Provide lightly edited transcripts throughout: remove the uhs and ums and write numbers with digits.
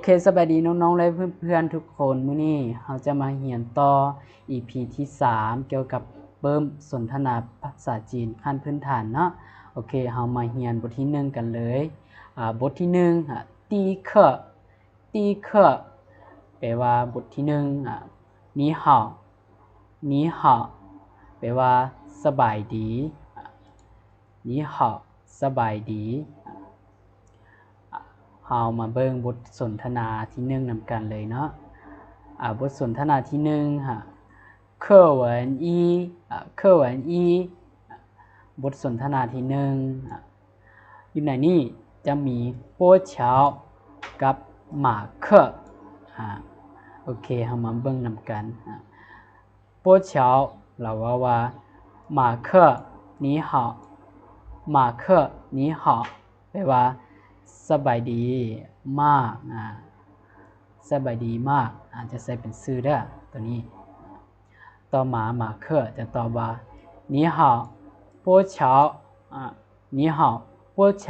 เคสบายดีน้องๆและเพื่อนๆทุกคนมื้อนี้เราจะมาเรียนต่อ EP ที่3เกี่ยวกับเบิ่มสนทนาภาษาจีนขั้นพื้นฐานเนาะโอเคเรามาเรียนบทที่1กันเลยบทที่1ตีเคแปลว่าบทที่1นีห่าวแปลว่าสบายดีนีห่าวสบายดีเรามาเบิ่งบทสนทนาที่1นำกันเลยเนาะบทสนทนาที่1课文一บทสนทนาที่1อยู่ในนี้จะมีโป้เฉากับหมาเคโอเคเรามาเบิ่งนำกันโป้เฉาเราว่าหมาเค你好หมาเค你好แปลว่าสบายดีมากสบายดีมากอาจจะใส่เป็นชื่อเด้อตัวนี้ต่อมาหมาเคจะตอบว่า你好波桥你好波桥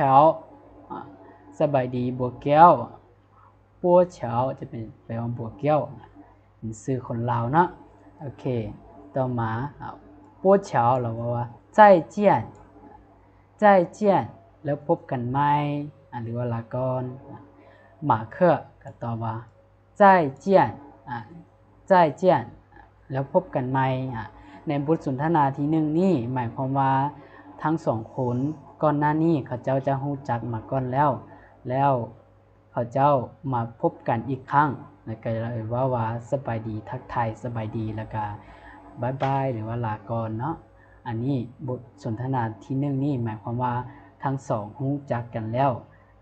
สบายดีบัวแก้วปัวเฉาจะเป็นแปลว่าบัวแก้วเป็นชื่อคนลาวนะโอเคต่อมาปัวเฉาเราว่า再见แล้วพบกันใหม่หรือว่าลาก่อนหมาเคก็ตอบว่า再见แล้วพบกันใหม่ในบทสนทนาที่1นี้หมายความว่าทั้ง2คนก่อนหน้านี้เขาเจ้าจะรู้จักมาก่อนแล้วเขาเจ้ามาพบกันอีกครั้งแล้วก็เลยว่าสบายดีทักทายสบายดีแล้วก็บ๊ายบายหรือว่าลาก่อนเนาะอันนี้บทสนทนาที่1นี้หมายความว่าทั้ง2รู้จักกันแล้ว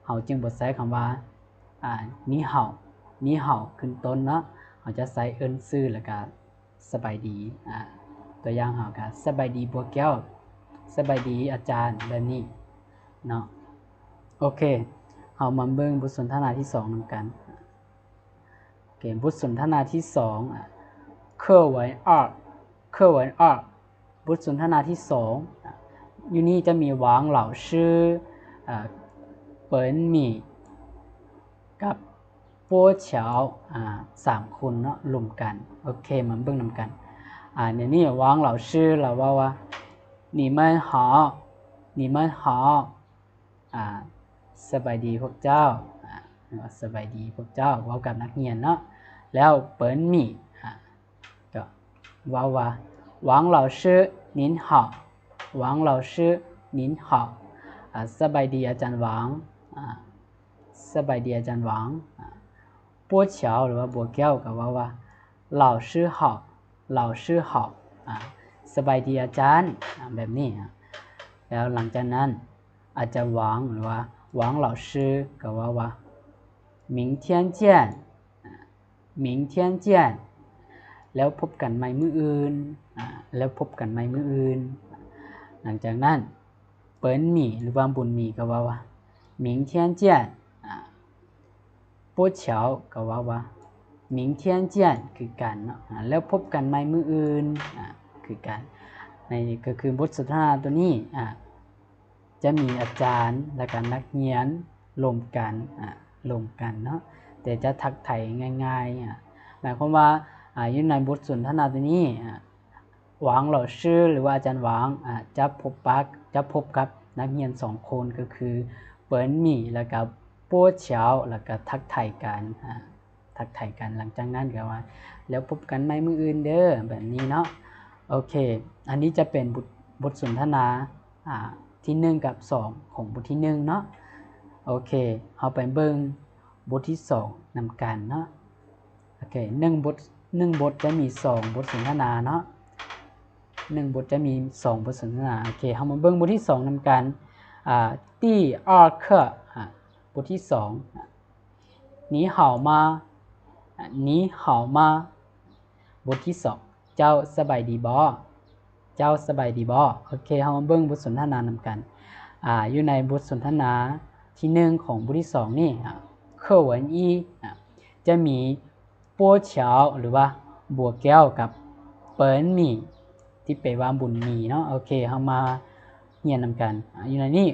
เราจึงบ่ใช้คำว่านี่เฮาขึ้นต้นเนาะเราจะใช้เอิ้นชื่อแล้วก็สบายดีตัวอย่างเราก็สบายดีบัวแก้วสบายดีอาจารย์แบบนี้เนาะโอเคเรามาเบิ่งบทสนทนาที่2นำกันโอเคบทสนทนาที่2课文2บทสนทนาที่2อยู่นี่จะมีหวังเหล่าชื่อเปิ่นหมี่กับปัวเฉา3คนเนาะรวมกันโอเคมาเบิ่งนำกันเนี่ยนี่หวังเหล่าชื่อเราว่า你们好สบายดีพวกเจ้าสบายดีพวกเจ้าเว้ากับนักเรียนเนาะแล้วเปิ่นหมี่ก็ว่าหวังเหล่าชื่อ您好หวังเหล่าชื่อ您好สบายดีอาจารย์หวังสบายดีอาจารย์หวังปัวเฉาหรือว่าบัวแก้วก็ว่าเหล่าชื่อ好สบายดีอาจารย์แบบนี้แล้วหลังจากนั้นอาจารย์หวังหรือว่าหวังเหล่าชื่อก็ว่า明天见แล้วพบกันใหม่มื้ออื่นหลังจากนั้นเปิ้นหมี่หรือว่าบุญหมี่ก็ว่า明天见ปัวเฉาก็ว่า明天见คือกันเนาะแล้วพบกันใหม่มื้ออื่นคือกันในก็คือบทสนทนาตัวนี้จะมีอาจารย์และก็นักเรียนรวมกันเนาะแต่จะทักทายง่ายๆหมายความว่าอยู่ในบทสนทนาตัวนี้หวังเหล่าชื่อหรือว่าอาจารย์หวังจะพบกับนักเรียน2คนก็คือเปิ้นหมี่แล้วก็ปัวเฉาแล้วก็ทักทายกันหลังจากนั้นก็ว่าแล้วพบกันใหม่มื้ออื่นเด้อแบบนี้เนาะโอเคอันนี้จะเป็นบทสนทนาที่1กับ2ของบทที่1เนาะโอเคเอาไปเบิ่งบทที่2นำกันเนาะโอเค1บทจะมี2บทสนทนาเนาะ1บทจะมี2บทสนทนาโอเคเฮามาเบิ่งบทที่2นำกัน第二课บทที่2你好吗บทที่2เจ้าสบายดีบ่โอเคเฮามาเบิ่งบทสนทนานำกันอยู่ในบทสนทนาที่1ของบทที่2นี่课文一จะมีปัวเฉาหรือว่าบัวแก้วกับเปิ้นหมี่ที่แปลว่าบุญหมี่เนาะโอเคเฮามาเรียนนำกันอยู่ในนี้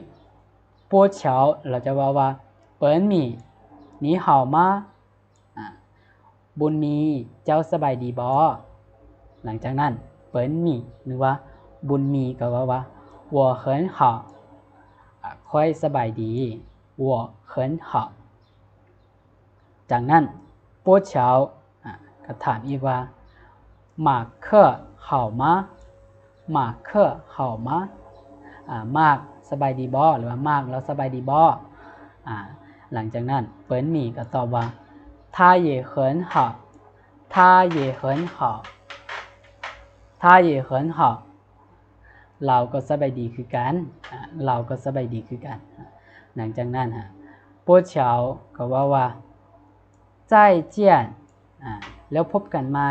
ปัวเฉาเราจะว่าเปิ้นหมี่你好吗บุญมีเจ้าสบายดีบ่หลังจากนั้นเปิ้นมีหรือว่าบุญมีก็ว่า我很好ค่อยสบายดี我很好จากนั้นป้วเฉาก็ถามอีกว่าหมากเคอเห่ามาหมากเคอเห่ามามากสบายดีบ่หรือว่ามากแล้วสบายดีบ่หลังจากนั้นเปิ้นมีก็ตอบว่า他也很好他也很好他也很好เราก็สบายดีคือกันเราก็สบายดีคือกันหลังจากนั้นป้วเฉาก็ว่า再见แล้วพบกันใหม่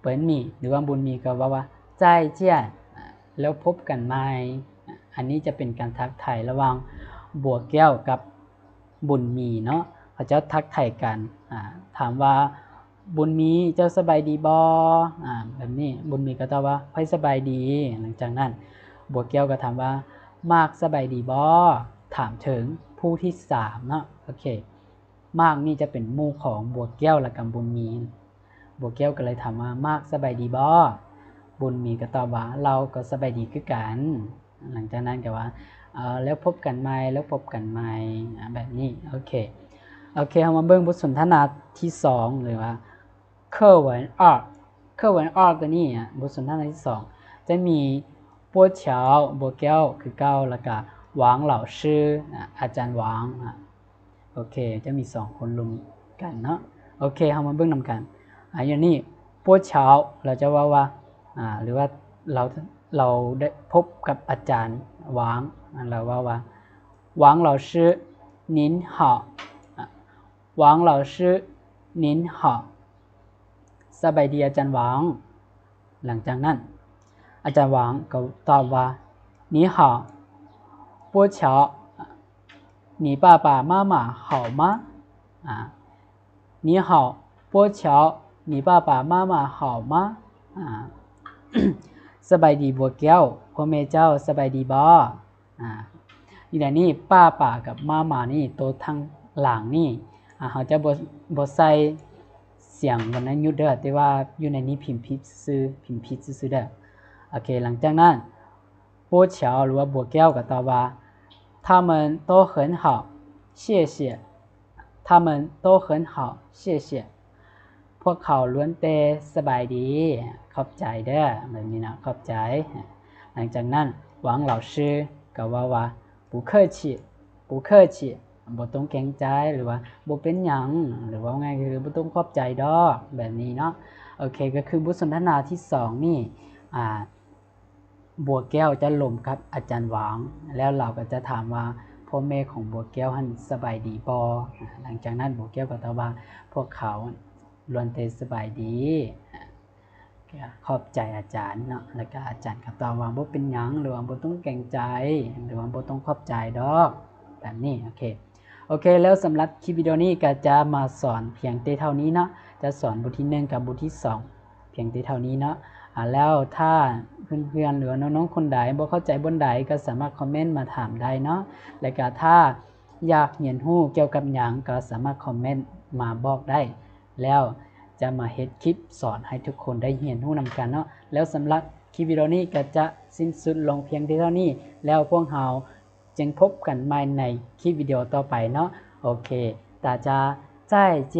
เปิ้นมีหรือว่าบุญมีก็ว่า再见แล้วพบกันใหม่อันนี้จะเป็นการทักทายระหว่างบัวแก้วกับบุญมีเนาะเขาจะทักทายกันถามว่าบุญมีเจ้าสบายดีบ่แบบนี้บุญมีก็ตอบว่าค่อยสบายดีหลังจากนั้นบัวแก้วก็ถามว่ามากสบายดีบ่ถามถึงผู้ที่3เนาะโอเคมากนี่จะเป็นหมู่ของบัวแก้วและกับบุญมีบัวแก้วก็เลยถามว่ามากสบายดีบ่บุญมีก็ตอบว่าเราก็สบายดีคือกันหลังจากนั้นก็ว่าแล้วพบกันใหม่แล้วพบกันใหม่แบบนี้โอเคเรามาเบิ่งบทสนทนาที่2หรือว่า课文2ตัวนี้บทสนทนาที่2จะมีป้วเฉาบัวแก้วคือเก้าแล้วก็หวางเหล่าชื่ออาจารย์หวางโอเคจะมี2คนรวมกันเนาะโอเคเรามาเบิ่งนำกันอย่างนี้ป้วเฉาเราจะว่าหรือว่าเราได้พบกับอาจารย์หวางเราว่าหวางเหล่าชื่อนินหาหวางเหล่าชื่อนินหาสบายดีอาจารย์หวางหลังจากนั้นอาจารย์หวางก็ตอบว่า你好波桥你爸爸妈妈好吗你好波桥你爸爸妈妈好吗สบายดีบัวแก้วพ่อแม่เจ้าสบายดีบ่อย่างนี้ป้าป่ากับม่าหมานี่ตัวทางหลังนี่เขาจะบ่ใส่เสียงวันนั้นอยู่เด้อแต่ว่าอยู่ในนี้พิมพ์ผิดซื่อเด้อโอเคหลังจากนั้นป้วเฉาหรือว่าบัวแก้วก็ตอบว่า他们都很好谢谢他们都很好谢谢พวกเขาล้วนแต่สบายดีขอบใจเด้อแบบนี้นะขอบใจหลังจากนั้นหวังเหล่าชื่อก็ว่า不客气บ่ต้องเกรงใจหรือว่าบ่เป็นหยังหรือว่าไงคือบ่ต้องขอบใจดอกแบบนี้เนาะโอเคก็คือบทสนทนาที่2นี่บัวแก้วจะลมกับอาจารย์หวางแล้วเราก็จะถามว่าพ่อแม่ของบัวแก้วหันสบายดีบ่หลังจากนั้นบัวแก้วก็ตอบว่าพวกเขาล้วนแต่สบายดีขอบใจอาจารย์เนาะแล้วก็อาจารย์ก็ตอบว่าบ่เป็นหยังหรือว่าบ่ต้องเกรงใจหรือว่าบ่ต้องขอบใจดอกแบบนี้โอเคแล้วสำหรับคลิปวิดีโอนี้ก็จะมาสอนเพียงแต่เท่านี้เนาะจะสอนบทที่1กับบทที่2เพียงแต่เท่านี้เนาะแล้วถ้าเพื่อนๆหรือน้องๆคนใดบ่เข้าใจบนใดก็สามารถคอมเมนต์มาถามได้เนาะแล้วก็ถ้าอยากเรียนรู้เกี่ยวกับหยังก็สามารถคอมเมนต์มาบอกได้แล้วจะมาเฮ็ดคลิปสอนให้ทุกคนได้เรียนรู้นำกันเนาะแล้วสำหรับคลิปวิดีโอนี้ก็จะสิ้นสุดลงเพียงเท่านี้แล้วพวกเราจึงพบกันใหม่ในคลิปวิดีโอต่อไปเนาะโอเค大家再见